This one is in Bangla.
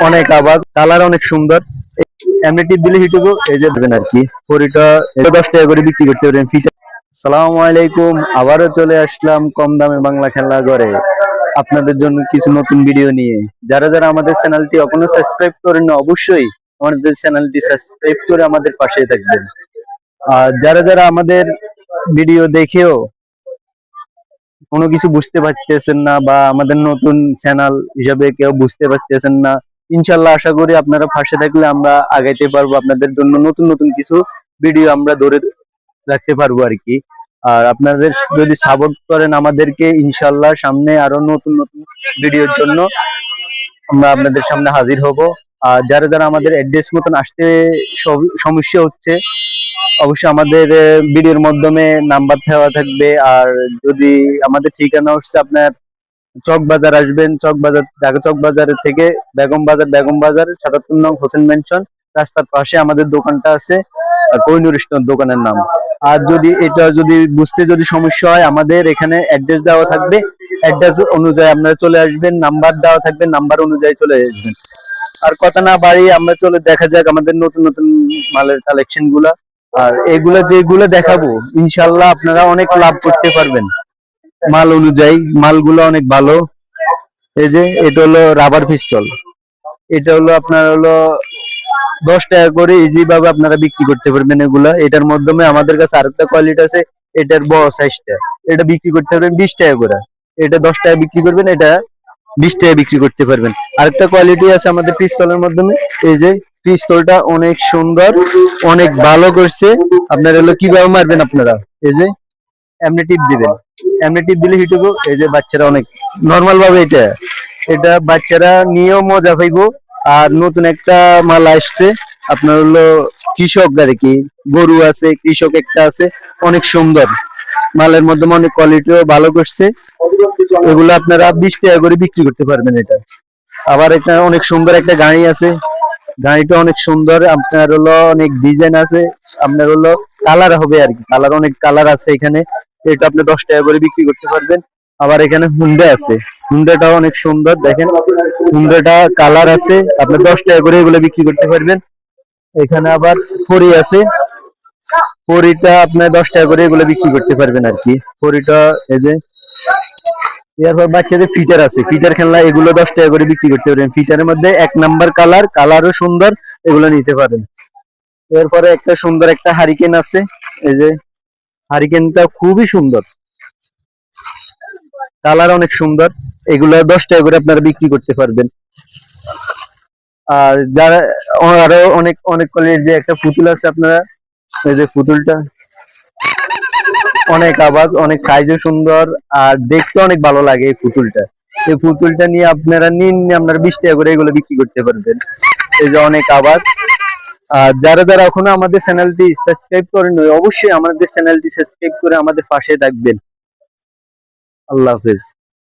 অনেক আওয়াজ, কালার অনেক সুন্দর। এমনি টিপ দিলে হিট হবো, এই যে দেবেন আর কি। পরিটা 10 টাকা করে বিক্রি করতে পারেন। আসসালামু আলাইকুম, আবারও চলে আসলাম কম দামে বাংলা খেলনা ঘরে আপনাদের জন্য কিছু নতুন ভিডিও নিয়ে। যারা যারা আমাদের চ্যানেলটি এখনো সাবস্ক্রাইব করেন না, অবশ্যই আমাদের চ্যানেলটি সাবস্ক্রাইব করে আমাদের পাশে থাকবেন। আর যারা যারা আমাদের ভিডিও দেখেও কোনো কিছু বুঝতে পারতেছেন না, বা আমাদের নতুন চ্যানেল হিসাবে কেউ বুঝতে পারতেছেন না, ইনশাল্লাহ আশা করি আপনারা পাশে থাকলে আমরা আগাইতে পারবো। আপনাদের জন্য নতুন নতুন কিছু ভিডিও আমরা ধরে রাখতে পারবো আর কি। আর আপনাদের যদি সাপোর্ট করেন আমাদেরকে, ইনশাল্লাহ সামনে আরো নতুন নতুন ভিডিওর জন্য আমরা আপনাদের সামনে হাজির হব। আর যারা যারা আমাদের অ্যাড্রেস মতন আসতে সমস্যা হচ্ছে, অবশ্যই আমাদের ভিডিওর মাধ্যমে নাম্বার দেওয়া থাকবে। আর যদি আমাদের ঠিকানা হচ্ছে আপনার চক বাজার আসবেন, চক বাজার, ঢাকা চক বাজারের থেকে বেগম বাজার ৭৭ নং হোসেন মেনশন রাস্তার পাশে আমাদের দোকানটা আছে, কোহিনুর স্টোর দোকানের নাম। আর যদি এটা যদি বুঝতে যদি সমস্যা হয়, আমাদের এখানে অ্যাড্রেস দেওয়া থাকবে, অ্যাড্রেস অনুযায়ী আপনারা চলে আসবেন, নাম্বার দেওয়া থাকবে, নাম্বার অনুযায়ী চলে আসবেন। আর কথা না বাড়িয়ে আমরা চলে দেখা যাক আমাদের নতুন নতুন মালের কালেকশন গুলা। আর এগুলা যেগুলো দেখাবো, ইনশাল্লাহ আপনারা অনেক লাভ করতে পারবেন মাল অনুযায়ী। মালগুলো অনেক ভালো। এই যে এটা হলো রাবার পিস্তল, এটা হলো আপনার হলো 10 টাকা করে ইজি ভাবে আপনারা বিক্রি করতে পারবেন এগুলা। এটার মাধ্যমে আমাদের কাছে আরেকটা কোয়ালিটি আছে, এটার বড় সাইজটা, এটা বিক্রি করতে পারবেন 20 টাকা করে। এটা 10 টাকা বিক্রি করবেন, এটা 20 টাকা বিক্রি করতে পারবেন। আরেকটা কোয়ালিটি আছে আমাদের পিস্তলের মাধ্যমে। এই যে পিস্তলটা অনেক সুন্দর, অনেক ভালো করছে। আপনারা হলো কিভাবে মারবেন, আপনারা এই যে এমনি টিপ দিবেন, এমনি টিপ দিলে হিট হবো। এই যে বাচ্চারা অনেক নর্মাল ভাবে এটা এটা বাচ্চারা নিয়েও মজা পাইবো। আর নতুন একটা মাল আসছে আপনার হলো কৃষক আর কি, গরু আছে, কৃষক একটা আছে, অনেক সুন্দর মালের মধ্যে অনেক কোয়ালিটিও ভালো করছে। এগুলো আপনারা 20 টাকা করে বিক্রি করতে পারবেন এটা। আবার এটা অনেক সুন্দর একটা গাড়ি আছে, গাড়িটা অনেক সুন্দর, আপনার হলো অনেক ডিজাইন আছে, আপনার হলো কালার হবে আর কি, কালার অনেক কালার আছে এখানে। এটা আপনি 10 টাকা করে বিক্রি করতে পারবেন। আবার এখানে হুন্ডা আছে, হুন্ডাটাও অনেক সুন্দর, দেখেন হুন্ডাটা কালার আছে, আপনি 10 টাকা করে এগুলো বিক্রি করতে পারবেন। এখানে আবার ফরি আছে, ফরিটা আপনি 10 টাকা করে এগুলো বিক্রি করতে পারবেন আর কি। ফরিটা এই যে। এরপর বাচ্চাদের ফিচার আছে, ফিচার খেলনা, এগুলো 10 টাকা করে বিক্রি করতে পারবেন। ফিচারের মধ্যে 1 নাম্বার কালার, কালারও সুন্দর, এগুলো নিতে পারেন। এরপরে একটা সুন্দর একটা হারিকেন আছে, এই যে হারিকেনটা খুবই সুন্দর, কালার অনেক সুন্দর, এগুলো 10 টাকা করে আপনারা বিক্রি করতে পারবেন। আর যারা আরো অনেক অনেক কোয়ালিটির যে একটা পুতুল আছে আপনারা, এই যে পুতুলটা অনেক আওয়াজ, অনেক সাইজও সুন্দর, আর দেখতে অনেক ভালো লাগে এই পুতুলটা। এই পুতুলটা নিয়ে আপনারা নিন, আপনারা 20 টাকা করে এগুলো বিক্রি করতে পারবেন। এই যে অনেক আওয়াজ। আর যারা যারা এখনো আমাদের চ্যানেলটি সাবস্ক্রাইব করেন, অবশ্যই আমাদের চ্যানেলটি সাবস্ক্রাইব করে আমাদের পাশে থাকবেন। আল্লাহ হাফেজ।